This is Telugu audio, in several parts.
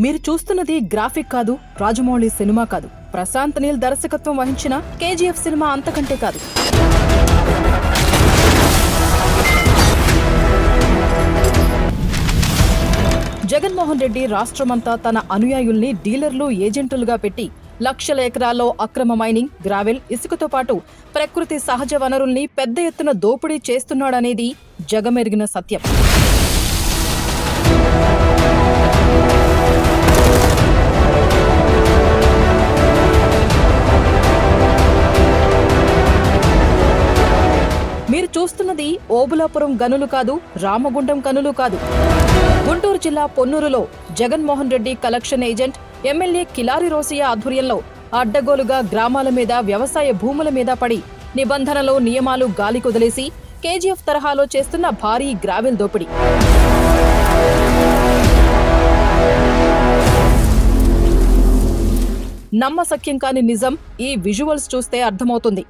మీరు చూస్తున్నది గ్రాఫిక్ కాదు, రాజమౌళి సినిమా కాదు, ప్రశాంత్ నీల్ దర్శకత్వం వహించిన కేజీఎఫ్ సినిమా అంతకంటే కాదు. జగన్మోహన్ రెడ్డి రాష్ట్రమంతా తన అనుయాయుల్ని డీలర్లు, ఏజెంటులుగా పెట్టి లక్షల ఎకరాల్లో అక్రమ మైనింగ్, గ్రావెల్, ఇసుకతో పాటు ప్రకృతి సహజ వనరుల్ని పెద్ద ఎత్తున దోపిడీ చేస్తున్నాడనేది జగమెరిగిన సత్యం. మీరు చూస్తున్నది ఓబులాపురం గనులు కాదు, రామగుండం గనులు కాదు. గుంటూరు జిల్లా పొన్నూరులో Jaganmohan Reddy collection agent MLA Kilari Rosaiah ఆధ్వర్యంలో అడ్డగోలుగా గ్రామాల మీద, వ్యవసాయ భూముల మీద పడి నిబంధనలు, నియమాలు గాలి కుదిలేసి కేజీఎఫ్ తరహాలో చేస్తున్న భారీ గ్రావెల్ దోపిడీ. నమ్మశక్యం కాని నిజం ఈ విజువల్స్ చూస్తే అర్థమవుతుంది.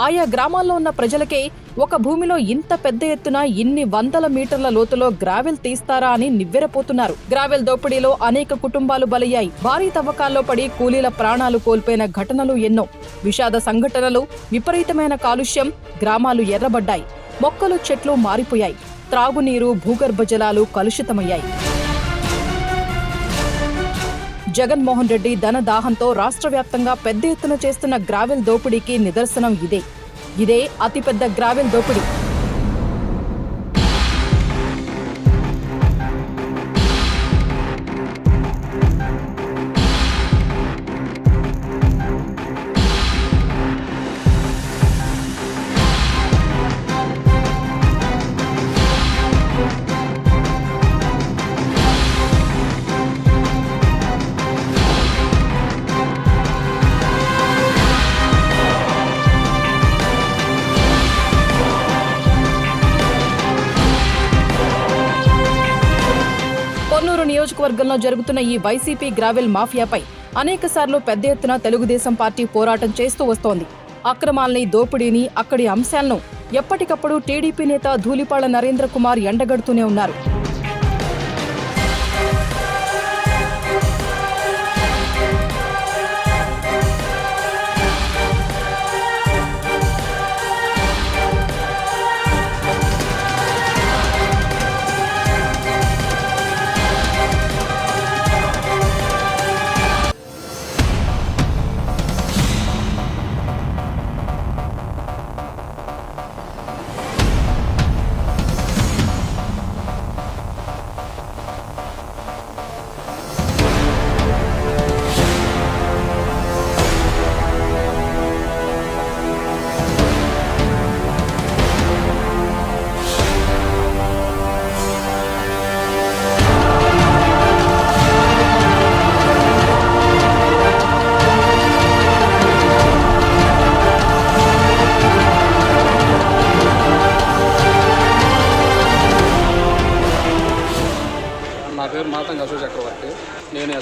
ఆయా గ్రామాల్లో ఉన్న ప్రజలకే ఒక భూమిలో ఇంత పెద్ద ఎత్తున ఇన్ని వందల మీటర్ల లోతులో గ్రావెల్ తీస్తారా అని నివ్వెరపోతున్నారు. గ్రావెల్ దోపిడీలో అనేక కుటుంబాలు బలయ్యాయి. భారీ తవ్వకాల్లో పడి కూలీల ప్రాణాలు కోల్పోయిన ఘటనలు ఎన్నో. విషాద సంఘటనలు, విపరీతమైన కాలుష్యం, గ్రామాలు ఎర్రబడ్డాయి. మొక్కలు, చెట్లు మారిపోయాయి. త్రాగునీరు, భూగర్భ జలాలు కలుషితమయ్యాయి. జగన్మోహన్ రెడ్డి ధనదాహంతో రాష్ట్ర వ్యాప్తంగా పెద్ద ఎత్తున చేస్తున్న గ్రావెల్ దోపిడీకి నిదర్శనం ఇదే అతిపెద్ద గ్రావెల్ దోపిడీ. పొన్నూరు నియోజకవర్గంలో జరుగుతున్న ఈ వైసీపీ గ్రావెల్ మాఫియాపై అనేకసార్లు పెద్ద ఎత్తున తెలుగుదేశం పార్టీ పోరాటం చేస్తూ వస్తోంది. అక్రమాల్ని, దోపిడీని, అక్కడి అంశాలను ఎప్పటికప్పుడు టీడీపీ నేత ధూళిపాళ్ల నరేంద్ర కుమార్ ఎండగడుతూనే ఉన్నారు.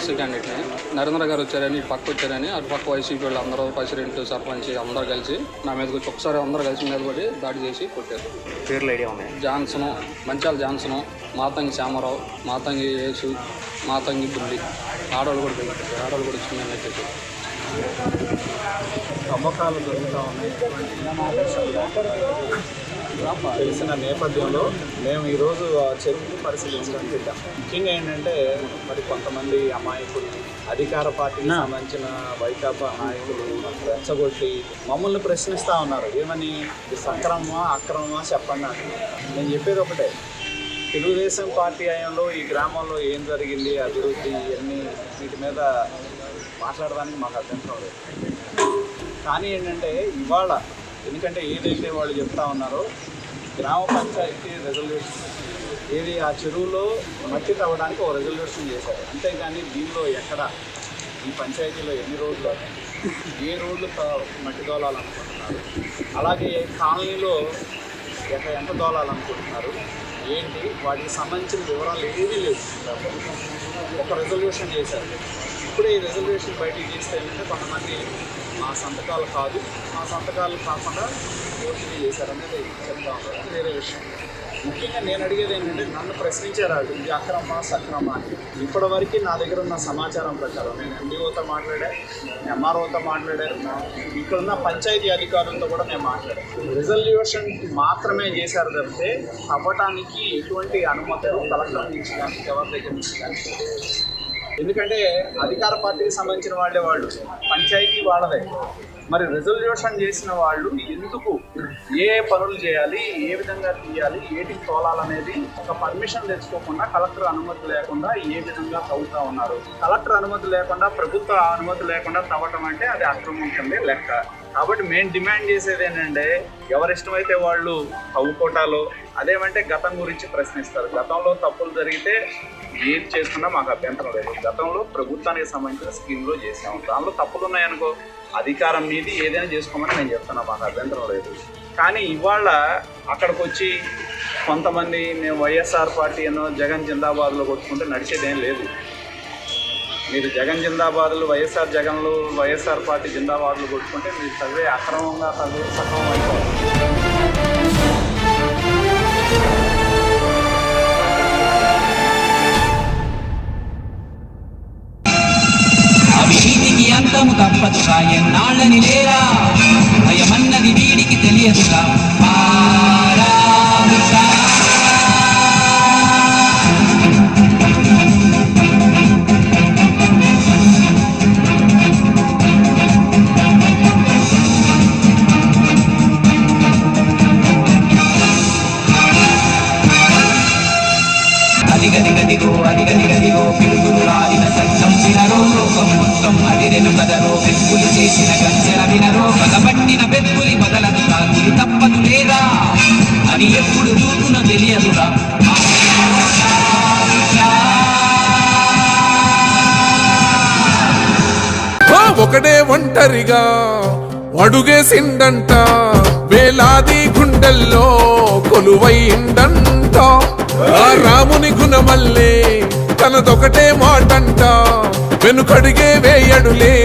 ఎమ్మెల్సీ క్యాండిడేట్ని నరేంద్ర గారు వచ్చారని ఇటు పక్క వచ్చారని అటు పక్క వైసీపీ వాళ్ళు అందరూ ప్రెసిడెంట్ సర్పంచ్ అందరూ కలిసి నా మీదకి వచ్చి ఒకసారి అందరూ కలిసి మీద పడి దాడి చేసి కొట్టారు. పేర్లు ఐడియా ఉన్నాయి. జాన్సను, మంచాల జాన్సను, మాతంగి శ్యామరావు, మాతంగి యేసు, మాతంగి బుల్లి, ఆడవాళ్ళు కూడా పెరుగుతారు. ఆడవాళ్ళు కూడా చిన్న చెప్పి అమ్మకాలు జరుగుతూ ఉన్నాయి. తెలిసిన నేపథ్యంలో మేము ఈరోజు ఆ చెరువుని పరిశీలించడానికి వెళ్ళాం. ముఖ్యంగా ఏంటంటే మరి కొంతమంది అమాయకులు అధికార పార్టీకి సంబంధించిన వైకాపా నాయకులు రెచ్చగొట్టి మమ్మల్ని ప్రశ్నిస్తూ ఉన్నారు. ఏమని, ఇది సక్రమమా అక్రమమా చెప్పండి అంటున్నారు. నేను చెప్పేది ఒకటే, తెలుగుదేశం పార్టీ హయాంలో ఈ గ్రామంలో ఏం జరిగింది, అభివృద్ధి, ఇవన్నీ వీటి మీద మాట్లాడడానికి మాకు అభ్యంతరం లేదు. కానీ ఏంటంటే ఇవాళ ఎందుకంటే ఏదైతే వాళ్ళు చెప్తా ఉన్నారో గ్రామ పంచాయతీ రెజల్యూషన్ ఏది ఆ చెరువులో మట్టి తవ్వడానికి ఒక రెజల్యూషన్ చేశారు. అంతేగాని దీనిలో ఎక్కడ ఈ పంచాయతీలో ఎన్ని రోడ్లు, ఏ రోడ్లు మట్టి దోలాలనుకుంటున్నారు, అలాగే కాలనీలో ఎంత దోలాలనుకుంటున్నారు, ఏంటి వాటికి సంబంధించిన వివరాలు ఏమీ లేవు. ఒక రెజల్యూషన్ చేశారు. ఇప్పుడే ఈ రెజల్యూషన్ బయటికి తీస్తే ఏంటంటే కొంతమంది మా సంతకాలు కాదు, మా సంతకాలు కాకుండా ఓటీపీ చేశారనేది చెప్తా ఉంటారు. వేరే విషయం. ముఖ్యంగా నేను అడిగేది ఏంటంటే నన్ను ప్రశ్నించారు ఇది అక్రమ సక్రమ అని. ఇప్పటివరకు నా దగ్గర ఉన్న సమాచారం ప్రకారం నేను ఎండిఓతో మాట్లాడాను, ఎంఆర్ఓతో మాట్లాడారు, ఇక్కడున్న పంచాయతీ అధికారులతో కూడా నేను మాట్లాడాను. రిజల్యూషన్ మాత్రమే చేశారు తప్పితే అవ్వటానికి ఎటువంటి అనుమతులు కలెక్టర్ నుంచి కానీ ఎవరి దగ్గర నుంచి కానీ. ఎందుకంటే అధికార పార్టీకి సంబంధించిన వాళ్ళు పంచాయతీ వాళ్ళదే. మరి రిజల్యూషన్ చేసిన వాళ్ళు ఎందుకు ఏ పనులు చేయాలి, ఏ విధంగా తీయాలి, ఏటికి తోలాలనేది ఒక పర్మిషన్ తెచ్చుకోకుండా కలెక్టర్ అనుమతి లేకుండా ఏ విధంగా తవ్వుతూ ఉన్నారు. కలెక్టర్ అనుమతి లేకుండా, ప్రభుత్వ అనుమతి లేకుండా తవ్వటం అంటే అది అక్రమం కిందే లెక్క. కాబట్టి మేము డిమాండ్ చేసేది ఏంటంటే ఎవరిష్టమైతే వాళ్ళు తవ్వుకోటాలో, అదేమంటే గతం గురించి ప్రశ్నిస్తారు. గతంలో తప్పులు జరిగితే ఏది చేసుకున్నా మాకు అభ్యంతరం లేదు. గతంలో ప్రభుత్వానికి సంబంధించిన స్కీమ్లో చేసాము, దానిలో తప్పులు ఉన్నాయనుకో అధికారం మీది ఏదైనా చేసుకోమని నేను చెప్తున్నా, మాకు అభ్యంతరం లేదు. కానీ ఇవాళ అక్కడికి వచ్చి కొంతమంది మేము వైఎస్ఆర్ పార్టీ అనో జగన్ జిందాబాద్లో కొట్టుకుంటే నడిచేదేం లేదు. మీరు జగన్ జిందాబాదులు, వైఎస్ఆర్ పార్టీ జిందాబాదులు కొట్టుకుంటే మీరు చదివే అక్రమంగా సక్రమం అయిపోవాలి. అవినీతికి అంతము తప్పదుగా, ఎన్నాళ్ళని లేరా భయమన్నది వీడికి తెలియదుగా. అదిగదిగదిగో పిడుగులు రాలిన సత్యం వినరో, లోకం మొత్తం అదిరెను కదరో, పెక్కులు చేసిన గంచెల వినరో, పగబట్టిన పెక్కులి బదలదు గురి తప్పదు లేదా అని ఎప్పుడు చూపున తెలియదురా. ఒకడే ఒంటరిగా అడుగేసిండంట, వేలాది గుండెల్లో కొలువైండంట. ఆ రాముని గుణమల్లే తనదొకటే మాటంట, వెనుకడిగే వేయడులే,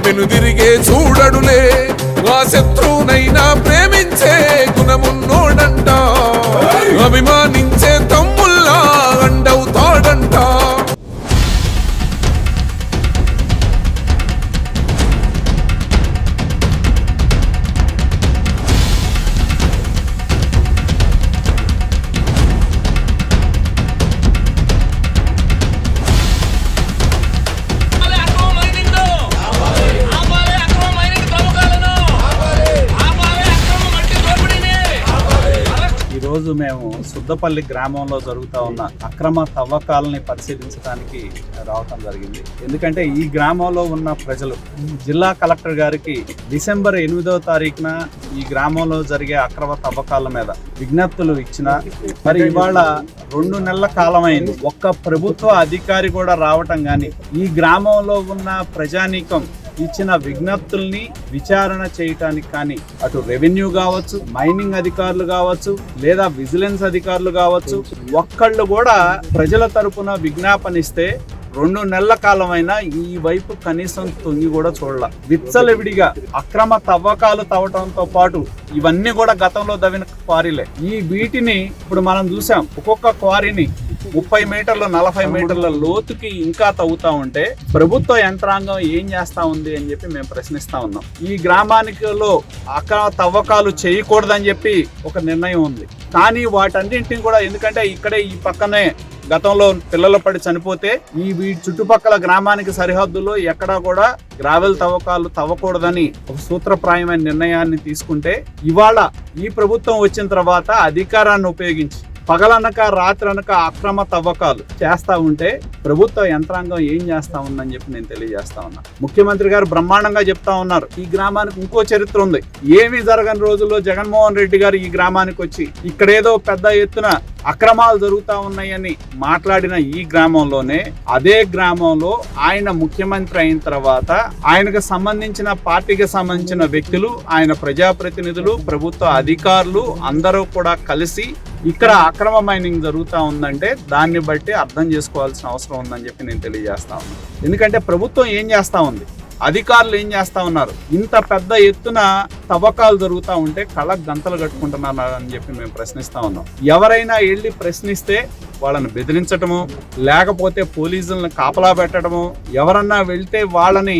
వెనుదిరిగే చూడడులే. ఆ శత్రువునైనా ప్రేమించే గుణమున్నోడంట, అభిమానించే తమ్ముల్లా అండవుతాడంట. ఈరోజు మేము సుద్దపల్లి గ్రామంలో జరుగుతూ ఉన్న అక్రమ తవ్వకాలని పరిశీలించడానికి రావటం జరిగింది. ఎందుకంటే ఈ గ్రామంలో ఉన్న ప్రజలు జిల్లా కలెక్టర్ గారికి డిసెంబర్ 8వ తారీఖున ఈ గ్రామంలో జరిగే అక్రమ తవ్వకాల మీద విజ్ఞప్తులు ఇచ్చిన మరి ఇవాళ 2 నెలల కాలమైంది. ఒక్క ప్రభుత్వ అధికారి కూడా రావటం కానీ ఈ గ్రామంలో ఉన్న ప్రజానీకం ఇచ్చిన విజ్ఞప్తుల్ని విచారణ చేయటానికి కానీ అటు రెవెన్యూ కావచ్చు, మైనింగ్ అధికారులు కావచ్చు, లేదా విజిలెన్స్ అధికారులు కావచ్చు, ఒక్కళ్ళు కూడా ప్రజల తరపున విజ్ఞాపనిస్తే 2 నెలల కాలమైనా ఈ వైపు కనీసం తొంగి కూడా చూడాల. విచ్చలవిడిగా అక్రమ తవ్వకాలు తవ్వటంతో పాటు ఇవన్నీ కూడా గతంలో తవ్విన క్వారీలే. ఈ వీటిని ఇప్పుడు మనం చూసాం, ఒక్కొక్క క్వారీని 30 మీటర్లు 40 మీటర్ల లోతుకి ఇంకా తవ్వుతా ఉంటే ప్రభుత్వ యంత్రాంగం ఏం చేస్తా ఉంది అని చెప్పి మేము ప్రశ్నిస్తా ఉన్నాం. ఈ గ్రామానికిలో అక్రమ తవ్వకాలు చేయకూడదని చెప్పి ఒక నిర్ణయం ఉంది. కానీ వాటన్నింటినీ కూడా, ఎందుకంటే ఇక్కడే ఈ పక్కనే గతంలో పిల్లలు పడి చనిపోతే ఈ చుట్టుపక్కల గ్రామానికి సరిహద్దులో ఎక్కడా కూడా గ్రావెల్ తవ్వకాలు తవ్వకూడదని ఒక సూత్రప్రాయమైన నిర్ణయాన్ని తీసుకుంటే, ఇవాళ ఈ ప్రభుత్వం వచ్చిన తర్వాత అధికారాన్ని ఉపయోగించి పగలనక రాత్రనక అక్రమ తవ్వకాలు చేస్తా ఉంటే ప్రభుత్వ యంత్రాంగం ఏం చేస్తా ఉందని చెప్పి నేను తెలియజేస్తా ఉన్నా. ముఖ్యమంత్రి గారు బ్రహ్మాండంగా చెప్తా ఉన్నారు, ఈ గ్రామానికి ఇంకో చరిత్ర ఉంది. ఏమీ జరగని రోజుల్లో జగన్మోహన్ రెడ్డి గారు ఈ గ్రామానికి వచ్చి ఇక్కడేదో పెద్ద ఎత్తున అక్రమాలు జరుగుతా ఉన్నాయని మాట్లాడిన ఈ గ్రామంలోనే, అదే గ్రామంలో ఆయన ముఖ్యమంత్రి అయిన తర్వాత ఆయనకు సంబంధించిన పార్టీకి సంబంధించిన వ్యక్తులు, ఆయన ప్రజాప్రతినిధులు, ప్రభుత్వ అధికారులు అందరూ కూడా కలిసి ఇక్కడ అక్రమ మైనింగ్ జరుగుతూ ఉందంటే దాన్ని బట్టి అర్థం చేసుకోవాల్సిన అవసరం ఉందని చెప్పి నేను తెలియజేస్తా ఉన్నాను. ఎందుకంటే ప్రభుత్వం ఏం చేస్తా ఉంది, అధికారులు ఏం చేస్తా ఉన్నారు, ఇంత పెద్ద ఎత్తున తవ్వకాలు జరుగుతూ ఉంటే కళ్ళకు గంతలు కట్టుకుంటున్నారు అని చెప్పి మేము ప్రశ్నిస్తా ఉన్నాం. ఎవరైనా వెళ్ళి ప్రశ్నిస్తే వాళ్ళని బెదిరించటము, లేకపోతే పోలీసులను కాపలా పెట్టడము, ఎవరన్నా వెళ్తే వాళ్ళని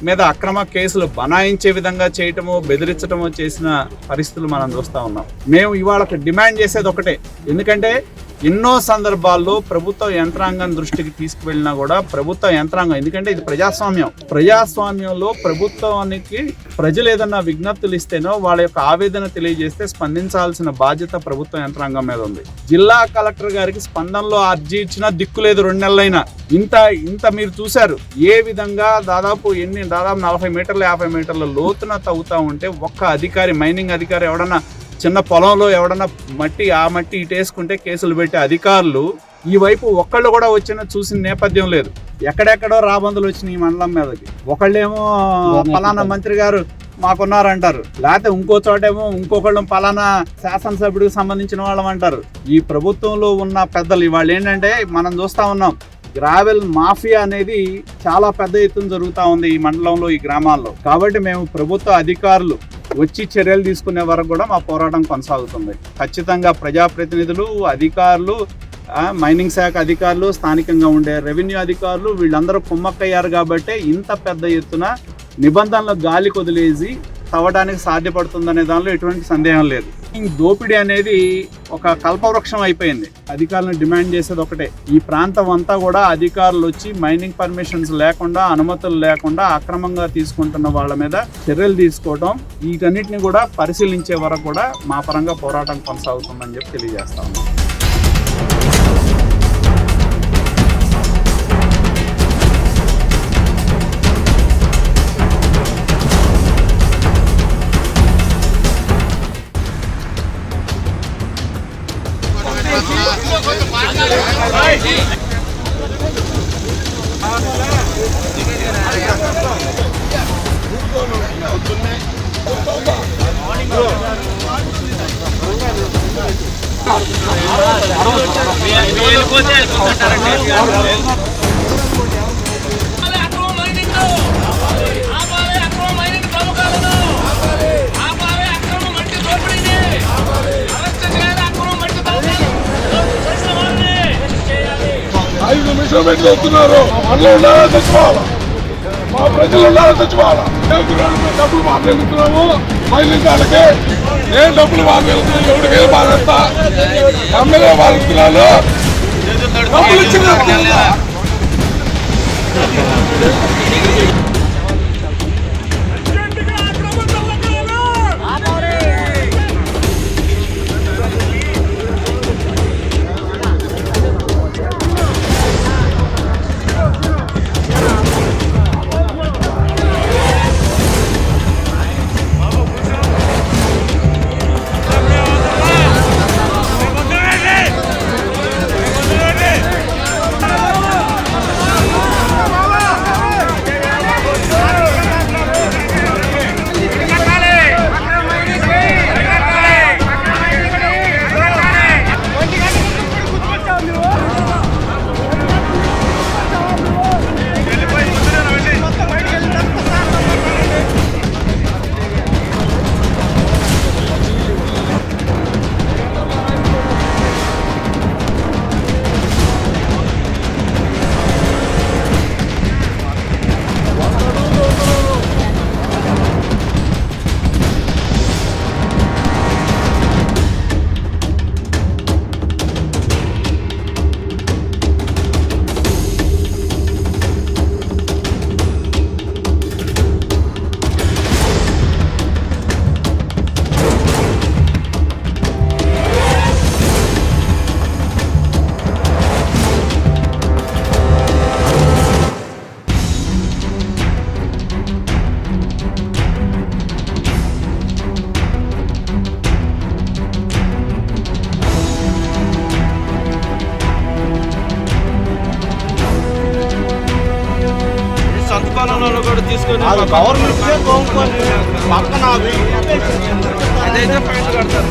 మీద అక్రమ కేసులు బనాయించే విధంగా చేయటము, బెదిరించటము చేసిన పరిస్థితులు మనం చూస్తూ ఉన్నాం. మేము ఇవాళ డిమాండ్ చేసేది ఒకటే, ఎందుకంటే ఎన్నో సందర్భాల్లో ప్రభుత్వ యంత్రాంగం దృష్టికి తీసుకువెళ్ళినా కూడా ప్రభుత్వ యంత్రాంగం, ఎందుకంటే ఇది ప్రజాస్వామ్యంలో ప్రభుత్వానికి ప్రజలు ఏదన్నా విజ్ఞప్తులు ఇస్తేనో వాళ్ళ యొక్క ఆవేదన తెలియజేస్తే స్పందించాల్సిన బాధ్యత ప్రభుత్వ యంత్రాంగం మీద ఉంది. జిల్లా కలెక్టర్ గారికి స్పందనలో అర్జీ ఇచ్చినా దిక్కులేదు. 2 నెలలైనా ఇంత మీరు చూశారు ఏ విధంగా దాదాపు 40 మీటర్లు 50 మీటర్ల లోతున తవ్వుతా ఉంటే ఒక్క అధికారి, మైనింగ్ అధికారి ఎవడన్నా చిన్న పొలంలో ఎవడన్నా ఆ మట్టి ఇటేసుకుంటే కేసులు పెట్టే అధికారులు ఈ వైపు ఒక్కళ్ళు కూడా చూసిన నేపథ్యం లేదు. ఎక్కడెక్కడో రాబందులు వచ్చినాయి ఈ మండలం మీదకి. ఒకళ్ళేమో పలానా మంత్రి గారు మాకున్నారంటారు, లేకపోతే ఇంకో చోటేమో ఇంకొకళ్ళు పలానా శాసనసభ్యుడికి సంబంధించిన వాళ్ళం అంటారు. ఈ ప్రభుత్వంలో ఉన్న పెద్దలు ఇవాళ ఏంటంటే మనం చూస్తా ఉన్నాం, గ్రావెల్ మాఫియా అనేది చాలా పెద్ద ఎత్తున జరుగుతూ ఉంది ఈ మండలంలో, ఈ గ్రామాల్లో. కాబట్టి మేము ప్రభుత్వ అధికారులు వచ్చి చర్యలు తీసుకునే వరకు కూడా మా పోరాటం కొనసాగుతుంది. ఖచ్చితంగా ప్రజాప్రతినిధులు, అధికారులు, మైనింగ్ శాఖ అధికారులు, స్థానికంగా ఉండే రెవెన్యూ అధికారులు వీళ్ళందరూ కుమ్మక్కయ్యారు కాబట్టి ఇంత పెద్ద ఎత్తున నిబంధనలు గాలి కొదిలేసి తవ్వడానికి సాధ్యపడుతుందనే దానిలో ఎటువంటి సందేహం లేదు. దోపిడీ అనేది ఒక కల్పవృక్షం అయిపోయింది. అధికారులను డిమాండ్ చేసేది ఒకటే, ఈ ప్రాంతం అంతా కూడా అధికారులు వచ్చి మైనింగ్ పర్మిషన్స్ లేకుండా, అనుమతులు లేకుండా అక్రమంగా తీసుకుంటున్న వాళ్ళ మీద చర్యలు తీసుకోవడం, వీటన్నిటిని కూడా పరిశీలించే వరకు కూడా మా పరంగా పోరాటం కొనసాగుతుందని చెప్పి తెలియజేస్తా ఉన్నాం. మా ప్రజలు తెచ్చుకోవాలా, డబ్బులు మాట్లాడుతున్నాము మైనింగ్ వాళ్ళకి. నేను డబ్బులు మాట్లాడుతున్నాను, ఎవరికి ఏం మాట్లాడతా, ఎమ్మెల్యే మాట్లాడుతున్నాను, డబ్బులు ఇచ్చిన అది గవర్నమెంట్కే తోముకొని పక్కన అదైతే ఫైన్ కడతారు.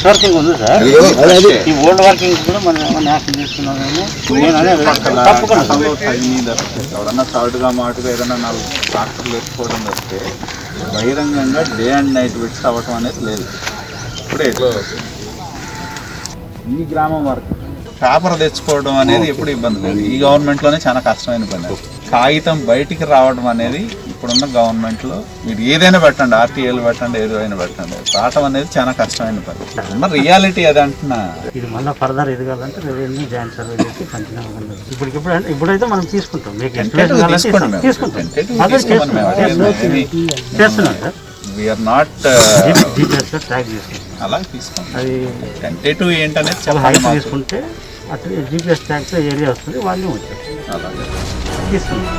వర్కింగ్ ఉంది సార్. ఈ ఓల్డ్ వర్కింగ్ కూడా మనం యాక్షన్ చేస్తున్నాం. ఎవరన్నా థర్డ్గా మాటుగా ఏదైనా 4 ట్రాక్టర్లు వేసుకోవడం వస్తే బహిరంగంగా డే అండ్ నైట్ విట్స్ అవ్వటం అనేది లేదు. ఇప్పుడే ఈ గ్రామం వరకు పేపర్ తెచ్చుకోవడం అనేది ఎప్పుడు ఇబ్బంది లేదు. ఈ గవర్నమెంట్లోనే చాలా కష్టమైన పని. కాగితం బయటికి రావడం అనేది ఇప్పుడున్న గవర్నమెంట్లో మీరు ఏదైనా పెట్టండి, ఆర్టీఏలు పెట్టండి, ఏదైనా పెట్టండి, రావటం అనేది చాలా కష్టమైన పని. ఉన్న రియాలిటీ అది అంటున్నా. ఇది మళ్ళీ ఫర్దర్ ఎదగాలంటే రెవెన్యూ జాయింట్ సర్వే చేసి పంచనామా ఇప్పుడైతే మనం తీసుకుంటాం. మీకు తీసుకుంటాం చేస్తున్నాం సార్. వీఆర్ నాట్ ట్రాక్ చేసుకుంటాం. అలా తీసుకుంటాం. అది టెంటేటివ్ ఏంటనేది చాలా హైట్ తీసుకుంటే అట్లా జీపీఎస్ ట్యాక్స్ ఏరియా వస్తుంది, వాళ్ళు వచ్చారు అలాగే తీసుకుంటాం.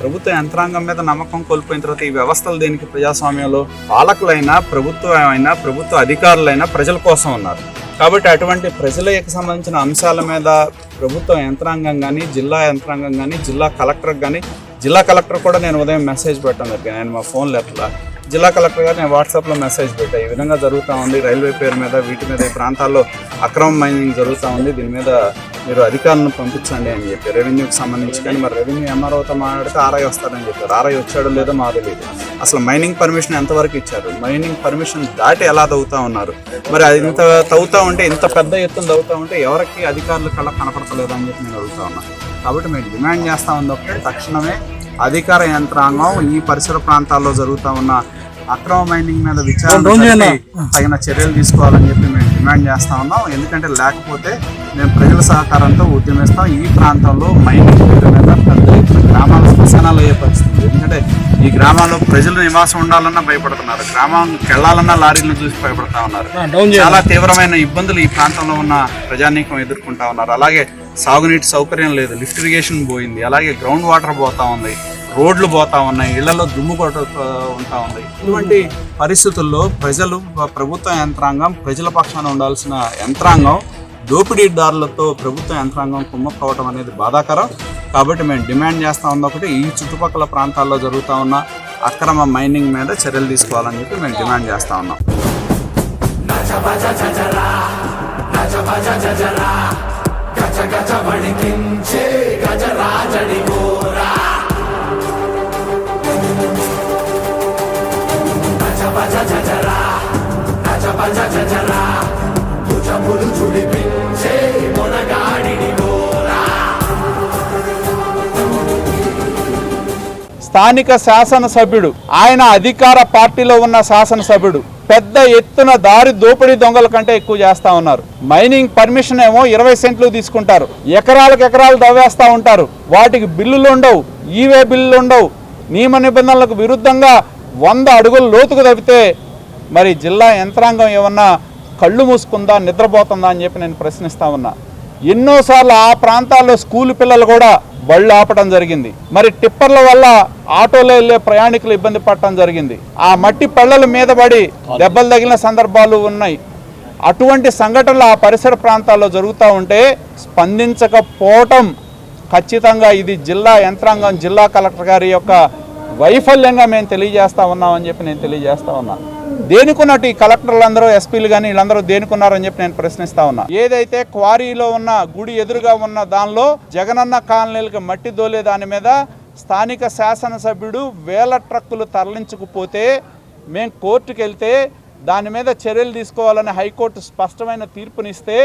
ప్రభుత్వ యంత్రాంగం మీద నమ్మకం కోల్పోయిన తర్వాత ఈ వ్యవస్థలు దేనికి? ప్రజాస్వామ్యంలో పాలకులైనా, ప్రభుత్వం అయినా, ప్రభుత్వ అధికారులైనా ప్రజల కోసం ఉన్నారు. కాబట్టి అటువంటి ప్రజలకు సంబంధించిన అంశాల మీద ప్రభుత్వ యంత్రాంగం కానీ, జిల్లా యంత్రాంగం కానీ, జిల్లా కలెక్టర్ కూడా నేను ఉదయం మెసేజ్ పెట్టాను జరిగింది. నేను మా ఫోన్లో ఎట్లా జిల్లా కలెక్టర్ గారు నేను వాట్సాప్లో మెసేజ్ పెట్టా, ఈ విధంగా జరుగుతూ ఉంది, రైల్వే పేరు మీద వీటి మీద ఈ ప్రాంతాల్లో అక్రమ మైనింగ్ జరుగుతూ ఉంది, దీని మీద మీరు అధికారులను పంపించండి అని చెప్పి రెవెన్యూకి సంబంధించి. కానీ మరి రెవెన్యూ ఎంఆర్ఓతో మాట్లాడితే ఆర్ఐ వస్తారని చెప్పారు. ఆర్ఐ వచ్చాడో లేదో మాకు తెలియదు. అసలు మైనింగ్ పర్మిషన్ ఎంతవరకు ఇచ్చారు? మైనింగ్ పర్మిషన్ దాటి ఎలా తవ్వుతూ ఉన్నారు? మరి అది ఇంత తవ్వుతూ ఉంటే, ఇంత పెద్ద ఎత్తున తవ్వుతూ ఉంటే ఎవరికి అధికారులు కళ్ళ కనపడతలేదు అని చెప్పి నేను అడుగుతా ఉన్నాను. కాబట్టి మేము డిమాండ్ చేస్తూ ఉంది ఒకటే, తక్షణమే అధికార యంత్రాంగం ఈ పరిసర ప్రాంతాల్లో జరుగుతూ ఉన్న అక్రమ మైనింగ్ మీద విచారణ తగిన చర్యలు తీసుకోవాలని చెప్పి మేము డిమాండ్ చేస్తూ ఉన్నాం. ఎందుకంటే లేకపోతే మేము ప్రజల సహకారంతో ఉద్యమిస్తాం. ఈ ప్రాంతంలో మైనింగ్ పేరు మీద పెద్ద ఎత్తున గ్రామాల శ్మశానాలు అయ్యే పరిస్థితి. ఎందుకంటే ఈ గ్రామాల్లో ప్రజలు నివాసం ఉండాలన్నా భయపడుతున్నారు, గ్రామానికి వెళ్లాలన్నా లారీలను చూసి భయపడతా ఉన్నారు. చాలా తీవ్రమైన ఇబ్బందులు ఈ ప్రాంతంలో ఉన్న ప్రజానీకం ఎదుర్కొంటా ఉన్నారు. అలాగే సాగునీటి సౌకర్యం లేదు, లిఫ్ట్ ఇరిగేషన్ పోయింది, అలాగే గ్రౌండ్ వాటర్ పోతా ఉంది. రోడ్లు పోతా ఉన్నాయి, ఇళ్లలో దుమ్ము కొట్టుతూ ఉంటా ఉంది. ఇటువంటి పరిస్థితుల్లో ప్రజలు, ప్రభుత్వ యంత్రాంగం, ప్రజల పక్షాన ఉండాల్సిన యంత్రాంగం దోపిడీదారులతో ప్రభుత్వ యంత్రాంగం కుమ్మక్కవటం అనేది బాధాకరం. కాబట్టి మేము డిమాండ్ చేస్తూ ఉంది ఒకటి, ఈ చుట్టుపక్కల ప్రాంతాల్లో జరుగుతూ ఉన్న అక్రమ మైనింగ్ మీద చర్యలు తీసుకోవాలని చెప్పి మేము డిమాండ్ చేస్తూ ఉన్నాం. స్థానిక శాసనసభ్యుడు, ఆయన అధికార పార్టీలో ఉన్న శాసనసభ్యుడు పెద్ద ఎత్తున దారి దోపిడీ దొంగల కంటే ఎక్కువ చేస్తా ఉన్నారు. మైనింగ్ పర్మిషన్ ఏమో 20 సెంట్లు తీసుకుంటారు, ఎకరాలకు ఎకరాలు దవ్వేస్తూ ఉంటారు. వాటికి బిల్లులు ఉండవు, ఈవే బిల్లులు ఉండవు. నియమ నిబంధనలకు విరుద్ధంగా 100 అడుగులు లోతుకు తవ్వితే మరి జిల్లా యంత్రాంగం ఏమన్నా కళ్ళు మూసుకుందా, నిద్రపోతుందా అని చెప్పి నేను ప్రశ్నిస్తా ఉన్నా. ఎన్నోసార్లు ఆ ప్రాంతాల్లో స్కూల్ పిల్లలు కూడా బళ్ళు ఆపడం జరిగింది. మరి టిప్పర్ల వల్ల ఆటోలో వెళ్ళే ప్రయాణికులు ఇబ్బంది పడటం జరిగింది. ఆ మట్టి పళ్ళల మీద పడి దెబ్బలు తగిలిన సందర్భాలు ఉన్నాయి. అటువంటి సంఘటనలు ఆ పరిసర ప్రాంతాల్లో జరుగుతూ ఉంటే స్పందించకపోవటం ఖచ్చితంగా ఇది జిల్లా యంత్రాంగం, జిల్లా కలెక్టర్ గారి యొక్క వైఫల్యంగా మేము తెలియజేస్తా ఉన్నామని చెప్పి నేను తెలియజేస్తా ఉన్నా. దేనికున్నట్టు ఈ కలెక్టర్లందరూ, ఎస్పీలు కానీ వీళ్ళందరూ దేనికున్నారని చెప్పి నేను ప్రశ్నిస్తా ఉన్నా. ఏదైతే క్వారీలో ఉన్న గుడి ఎదురుగా ఉన్న దానిలో జగనన్న కాలనీలకు మట్టి దోలే దాని మీద స్థానిక శాసనసభ్యుడు వేల ట్రక్కులు తరలించకపోతే మేము కోర్టుకు వెళ్తే దాని మీద చర్యలు తీసుకోవాలని హైకోర్టు స్పష్టమైన తీర్పునిస్తే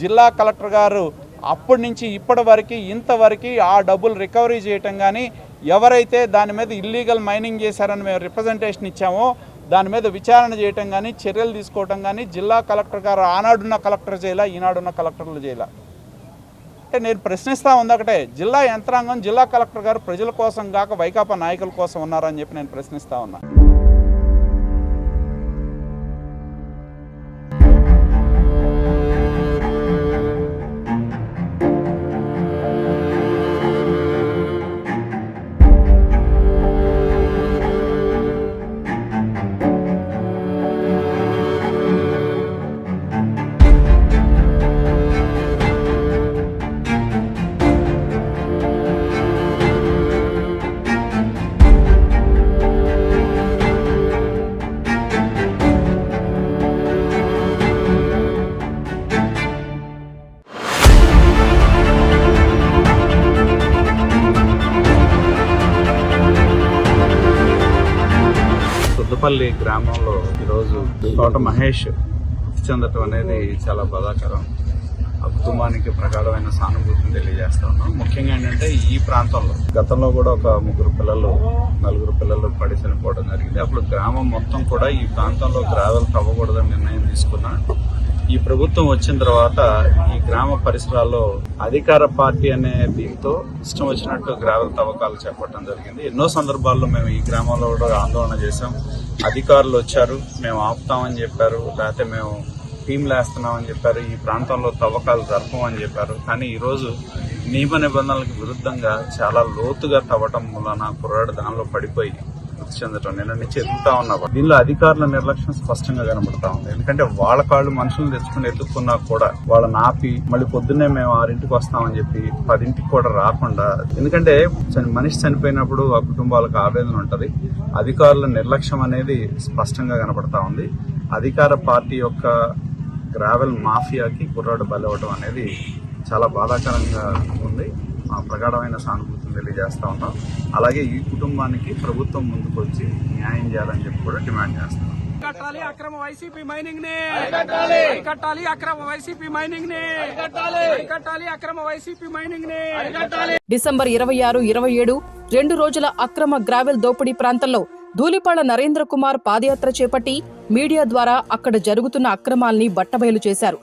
జిల్లా కలెక్టర్ గారు అప్పటి నుంచి ఇప్పటి వరకు ఇంతవరకు ఆ డబ్బులు రికవరీ చేయటం కానీ, ఎవరైతే దాని మీద ఇల్లీగల్ మైనింగ్ చేశారని మేము రిప్రజెంటేషన్ ఇచ్చామో దాని మీద విచారణ చేయటం కానీ, చర్యలు తీసుకోవటం కానీ జిల్లా కలెక్టర్ గారు ఆనాడున్న కలెక్టర్ చేయాల, ఈనాడున్న కలెక్టర్లు చేయాల. అంటే నేను ప్రశ్నిస్తూ ఉంది ఒకటే, జిల్లా యంత్రాంగం, జిల్లా కలెక్టర్ గారు ప్రజల కోసం కాక వైకాపా నాయకుల కోసం ఉన్నారని చెప్పి నేను ప్రశ్నిస్తూ ఉన్నా. తుద్దపల్లి గ్రామంలో ఈరోజు తోట మహేష్ మృతి చెందటం అనేది చాలా బాధాకరం. ఆ కుటుంబానికి ప్రగాఢమైన సానుభూతిని తెలియజేస్తా ఉన్నాం. ముఖ్యంగా ఏంటంటే ఈ ప్రాంతంలో గతంలో కూడా ఒక 4 పిల్లలు పడి చనిపోవడం జరిగింది. అప్పుడు గ్రామం మొత్తం కూడా ఈ ప్రాంతంలో గ్రావెల్ తవ్వకూడదని నిర్ణయం తీసుకున్నా. ఈ ప్రభుత్వం వచ్చిన తర్వాత ఈ గ్రామ పరిసరాల్లో అధికార పార్టీ అనే దీంతో ఇష్టం వచ్చినట్టు గ్రావెల్ తవ్వకాలు చేపట్టడం జరిగింది. ఎన్నో సందర్భాల్లో మేము ఈ గ్రామంలో కూడా ఆందోళన చేశాం. అధికారులు వచ్చారు, మేము ఆపుతామని చెప్పారు, లేకపోతే మేము టీంలు వేస్తున్నామని చెప్పారు, ఈ ప్రాంతంలో తవ్వకాలు జరపమని చెప్పారు. కానీ ఈరోజు నియమ నిబంధనలకు విరుద్ధంగా చాలా లోతుగా తవ్వటం వలన కుర్రాడు దానిలో పడిపోయి మృతి చెందటం నిన్న నుంచి ఎదుగుతా ఉన్నా. దీనిలో అధికారుల నిర్లక్ష్యం స్పష్టంగా కనబడతా ఉంది. ఎందుకంటే వాళ్ళ కాళ్ళు మనుషులు తెచ్చుకుని ఎత్తుక్కున్నా కూడా వాళ్ళని ఆపి మళ్ళీ పొద్దున్నే మేము 6ంటికి వస్తామని చెప్పి 10ంటికి కూడా రాకుండా, ఎందుకంటే మనిషి చనిపోయినప్పుడు ఆ కుటుంబాలకు ఆవేదన ఉంటది. అధికారుల నిర్లక్ష్యం అనేది స్పష్టంగా కనబడతా ఉంది. అధికార పార్టీ యొక్క గ్రావెల్ మాఫియాకి కుర్రాడు బలవడం అనేది చాలా బాధాకరంగా ఉంది. మా ప్రగాఢమైన సానుభూతిని తెలియజేస్తా ఉన్నాం. అలాగే ఈ కుటుంబానికి ప్రభుత్వం ముందుకు వచ్చి న్యాయం చేయాలని చెప్పి కూడా డిమాండ్ చేస్తున్నాం. అరికట్టాలి అక్రమ వైసీపీ మైనింగ్ ని, అరికట్టాలి అక్రమ వైసీపీ మైనింగ్ ని, అరికట్టాలి అక్రమ వైసీపీ మైనింగ్ ని. డిసెంబర్ 26, 27 2 రోజుల అక్రమ గ్రావెల్ దోపిడీ ప్రాంతంలో ధూళిపాళ నరేంద్ర కుమార్ పాదయాత్ర చేపట్టి మీడియా ద్వారా అక్కడ జరుగుతున్న అక్రమాల్ని బట్టబయలు చేశారు.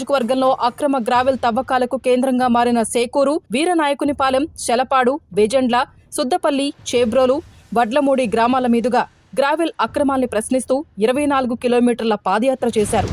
నియోజకవర్గంలో అక్రమ గ్రావెల్ తవ్వకాలకు కేంద్రంగా మారిన సేకూరు, వీరనాయకునిపాలెం, శలపాడు, వేజండ్ల, సుద్దపల్లి, చేబ్రోలు, వడ్లమూడి గ్రామాల మీదుగా గ్రావెల్ అక్రమాల్ని ప్రశ్నిస్తూ 24 కిలోమీటర్ల పాదయాత్ర చేశారు.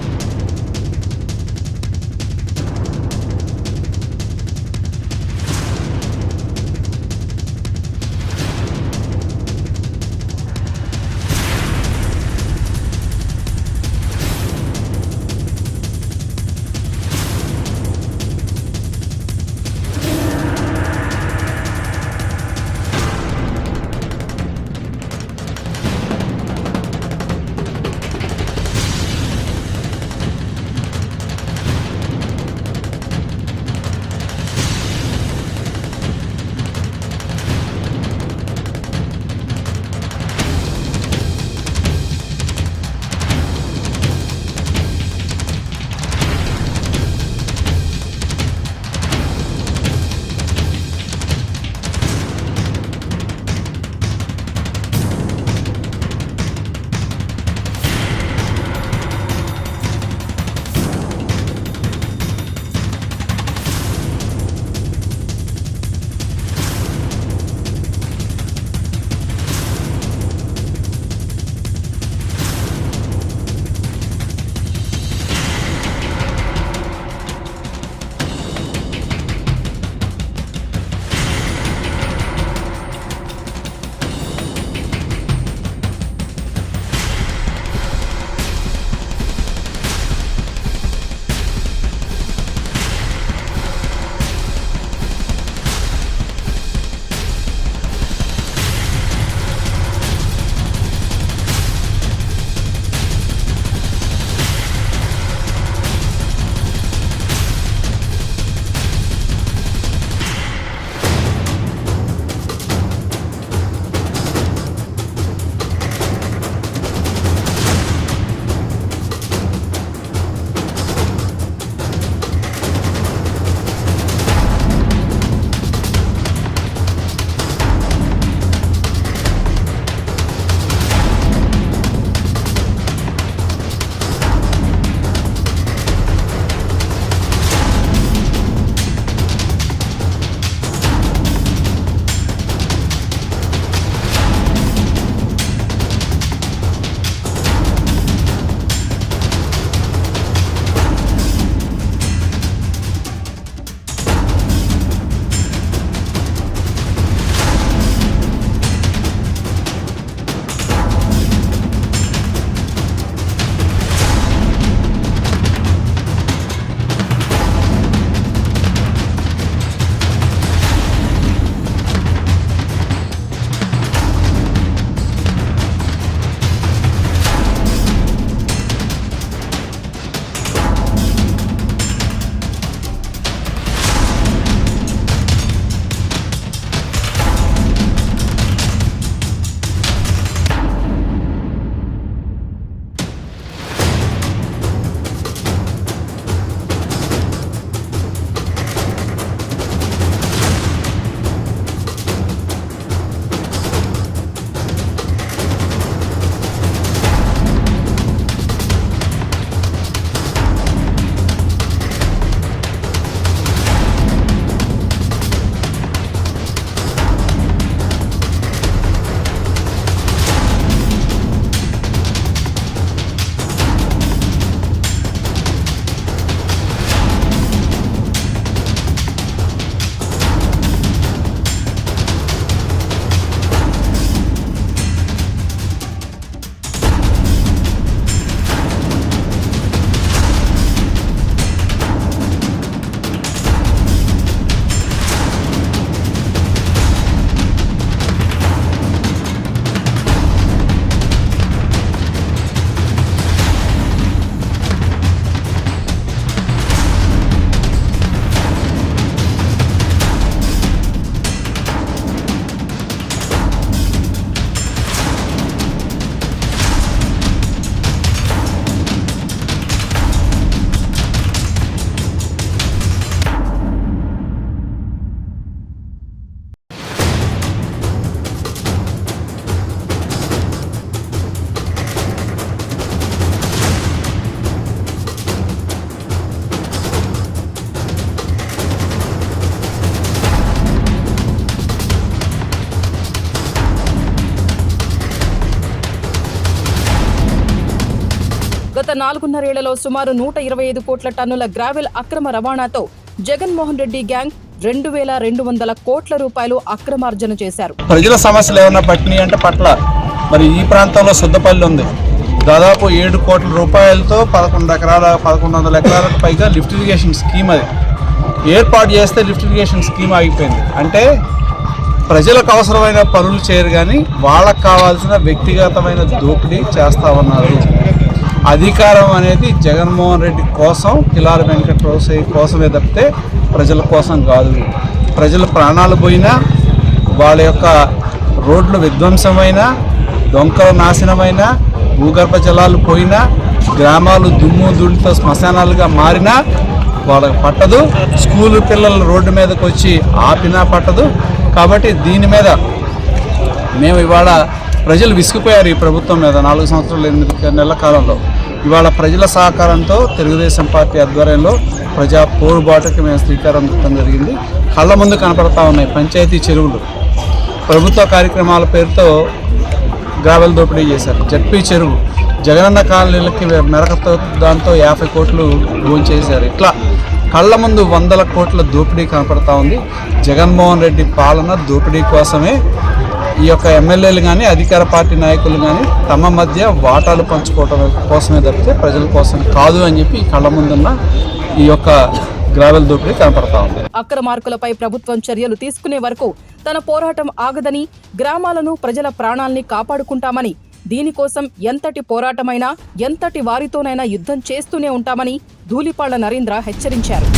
గత 4.5 సుమారు 125 కోట్ల టన్నుల గ్రావెల్ అక్రమ రవాణాతో జగన్మోహన్ రెడ్డి గ్యాంగ్ 2,200 కోట్ల రూపాయలు అక్రమార్జన చేశారు. ప్రజల సమస్యలు ఏమన్నా పట్టినాయి అంటే పట్ల మరి ఈ ప్రాంతంలో సుద్దపల్లి ఉంది. దాదాపు 7 కోట్ల రూపాయలతో 1100 ఎకరాలకు పైగా లిఫ్ట్ ఇరిగేషన్ స్కీమ్ అది ఏర్పాటు చేస్తే లిఫ్ట్ ఇరిగేషన్ స్కీమ్ ఆగిపోయింది. అంటే ప్రజలకు అవసరమైన పనులు చేయరు కానీ వాళ్ళకు కావాల్సిన వ్యక్తిగతమైన దోపిడీ చేస్తా ఉన్నారు. అధికారం అనేది జగన్మోహన్ రెడ్డి కోసం, కిలారి వెంకటరావు కోసమే తప్పితే ప్రజల కోసం కాదు. ప్రజల ప్రాణాలు పోయినా, వాళ్ళ యొక్క రోడ్లు విధ్వంసమైన, దొంకల నాశనమైన, భూగర్భ జలాలు పోయినా, గ్రామాలు దుమ్ము ధూళితో శ్మశానాలుగా మారినా వాళ్ళకి పట్టదు. స్కూలు పిల్లలు రోడ్డు మీదకి వచ్చి ఆపినా పట్టదు. కాబట్టి దీని మీద మేము ఇవాళ ప్రజలు విసిగిపోయారు ఈ ప్రభుత్వం మీద 4 సంవత్సరాలు 8 నెలల కాలంలో. ఇవాళ ప్రజల సహకారంతో తెలుగుదేశం పార్టీ ఆధ్వర్యంలో ప్రజా పోరుబాటుకి మేము శ్రీకారం చుట్టడం జరిగింది. కళ్ళ ముందు కనపడతా ఉన్నాయి పంచాయతీ చెరువులు. ప్రభుత్వ కార్యక్రమాల పేరుతో గ్రావెల్ దోపిడీ చేశారు. జడ్పీ చెరువు జగనన్న కాలనీలకి మెరకతో దాంతో 50 కోట్లు భోంచేశారు. ఇట్లా కళ్ళ ముందు 100 కోట్ల దోపిడీ కనపడతా ఉంది. జగన్మోహన్ రెడ్డి పాలన దోపిడీ కోసమే. ఈ యొక్క ఎమ్మెల్యేలు కానీ అధికార పార్టీ నాయకులు కానీ తమ మధ్య వాటాలు పంచుకోవటం కోసమే తప్పితే ప్రజల కోసం కాదు అని చెప్పి కళ్ళ ముందున్న ఈ యొక్క గ్రావెల్ దోపిడీ కనపడతా ఉంది. అక్రమార్కులపై ప్రభుత్వం చర్యలు తీసుకునే వరకు తన పోరాటం ఆగదని, గ్రామాలను, ప్రజల ప్రాణాల్ని కాపాడుకుంటామని, దీనికోసం ఎంతటి పోరాటమైనా, ఎంతటి వారితోనైనా యుద్ధం చేస్తూనే ఉంటామని ధూళిపాళ్ల నరేంద్ర హెచ్చరించారు.